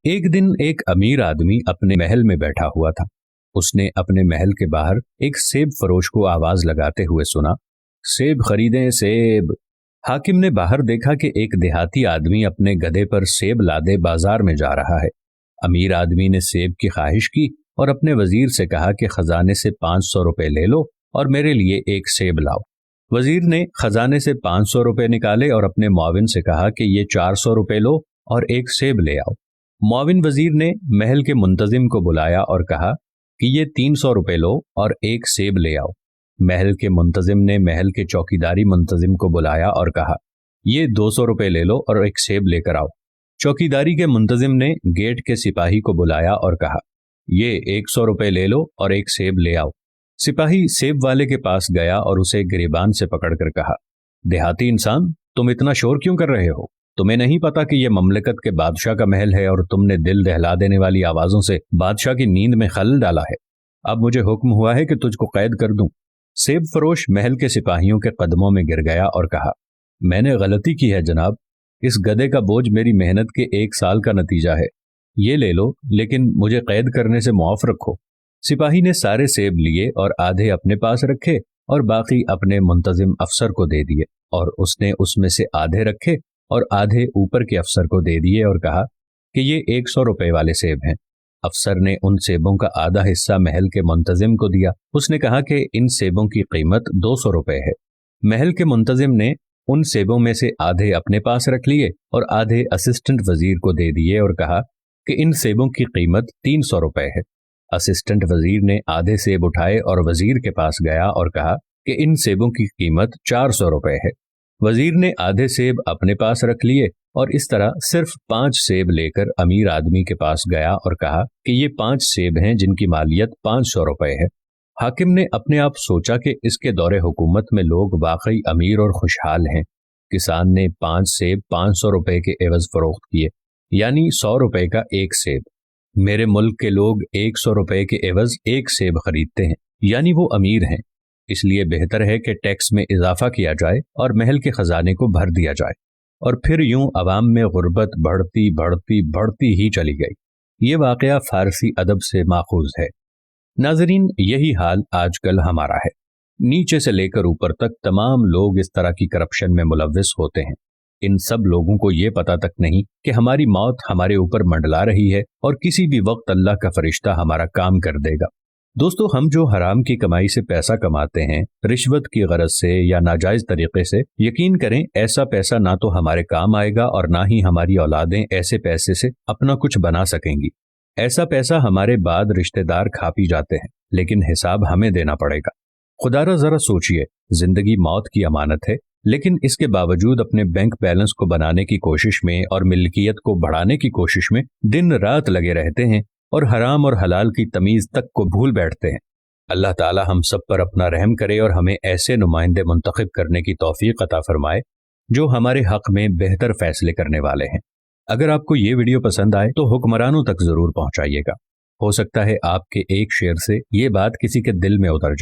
एक दिन एक अमीर आदमी अपने महल में बैठा हुआ था। उसने अपने महल के बाहर एक सेब फरोश को आवाज लगाते हुए सुना, सेब खरीदें सेब। हाकिम ने बाहर देखा कि एक देहाती आदमी अपने गधे पर सेब लादे बाजार में जा रहा है। अमीर आदमी ने सेब की ख्वाहिश की और अपने वजीर से कहा कि खजाने से 500 रुपए ले लो और मेरे लिए एक सेब लाओ। वजीर ने खजाने से 500 रुपए निकाले और अपने मुआविन से कहा कि ये 400 रुपए लो और एक सेब ले आओ। मुआविन वजीर ने महल के मुंतजिम को बुलाया और कहा कि ये 300 रुपए लो और एक सेब ले आओ। महल के मुंतजिम ने महल के चौकीदारी मुंतजिम को बुलाया और कहा, ये 200 रुपए ले लो और एक सेब लेकर आओ। चौकीदारी के मुंतजिम ने गेट के सिपाही को बुलाया और कहा, ये 100 रुपए ले लो और एक सेब ले आओ। सिपाही सेब वाले के पास गया और उसे गिरेबान से पकड़कर कहा, देहाती इंसान, तुम इतना शोर क्यों कर रहे हो? तुम्हें नहीं पता कि यह ममलकत के बादशाह का महल है और तुमने दिल दहला देने वाली आवाजों से बादशाह की नींद में खलल डाला है। अब मुझे हुक्म हुआ है कि तुझको कैद कर दूं। सेब फरोश महल के सिपाहियों के कदमों में गिर गया और कहा, मैंने गलती की है जनाब, इस गधे का बोझ मेरी मेहनत के 1 साल का नतीजा है। ये ले लो, लेकिन मुझे कैद करने से मुआफ रखो। सिपाही ने सारे सेब लिए और आधे अपने पास रखे और बाकी अपने मुंतजिम अफसर को दे दिए, और उसने उसमें से आधे रखे और आधे ऊपर के अफसर को दे दिए और कहा कि ये 100 रुपए वाले सेब हैं। अफसर ने उन सेबों का आधा हिस्सा महल के मुंतजिम को दिया। उसने कहा कि इन सेबों की कीमत 200 रुपए है। महल के मुंतजिम ने उन सेबों में से आधे अपने पास रख लिए और आधे असिस्टेंट वजीर को दे दिए और कहा कि इन सेबों की कीमत 300 रुपए है। असिस्टेंट वजीर ने आधे सेब उठाए और वजीर के पास गया और कहा कि इन सेबों की कीमत 400 रुपए है। वजीर ने आधे सेब अपने पास रख लिए और इस तरह सिर्फ 5 सेब लेकर अमीर आदमी के पास गया और कहा कि ये 5 सेब हैं जिनकी मालियत 500 रुपए है। हाकिम ने अपने आप सोचा कि इसके दौरे हुकूमत में लोग वाकई अमीर और खुशहाल हैं। किसान ने 5 सेब 500 रुपए के एवज फरोख्त किए, यानी 100 रुपए का एक सेब। मेरे मुल्क के लोग 100 रुपए के एवज एक सेब खरीदते हैं, यानी वो अमीर हैं। इसलिए बेहतर है कि टैक्स में इजाफा किया जाए और महल के खजाने को भर दिया जाए। और फिर यूं अवाम में गुर्बत बढ़ती बढ़ती बढ़ती ही चली गई। ये वाकया फारसी अदब से माखूज है। नाजरीन, यही हाल आजकल हमारा है। नीचे से लेकर ऊपर तक तमाम लोग इस तरह की करप्शन में मुलव्विस होते हैं। इन सब लोगों को ये पता तक नहीं कि हमारी मौत हमारे ऊपर मंडला रही है और किसी भी वक्त अल्लाह का फरिश्ता हमारा काम कर देगा। दोस्तों, हम जो हराम की कमाई से पैसा कमाते हैं, रिश्वत की गरज से या नाजायज तरीके से, यकीन करें ऐसा पैसा ना तो हमारे काम आएगा और ना ही हमारी औलादें ऐसे पैसे से अपना कुछ बना सकेंगी। ऐसा पैसा हमारे बाद रिश्तेदार खा पी जाते हैं, लेकिन हिसाब हमें देना पड़ेगा। खुदारा जरा सोचिए, जिंदगी मौत की अमानत है, लेकिन इसके बावजूद अपने बैंक बैलेंस को बनाने की कोशिश में और मिल्कियत को बढ़ाने की कोशिश में दिन रात लगे रहते हैं और हराम और हलाल की तमीज तक को भूल बैठते हैं। अल्लाह ताला हम सब पर अपना रहम करे और हमें ऐसे नुमाइंदे मुंतखब करने की तौफीक अता फरमाए जो हमारे हक में बेहतर फैसले करने वाले हैं। अगर आपको ये वीडियो पसंद आए तो हुक्मरानों तक जरूर पहुंचाइएगा। हो सकता है आपके एक शेयर से ये बात किसी के दिल में उतर जाए।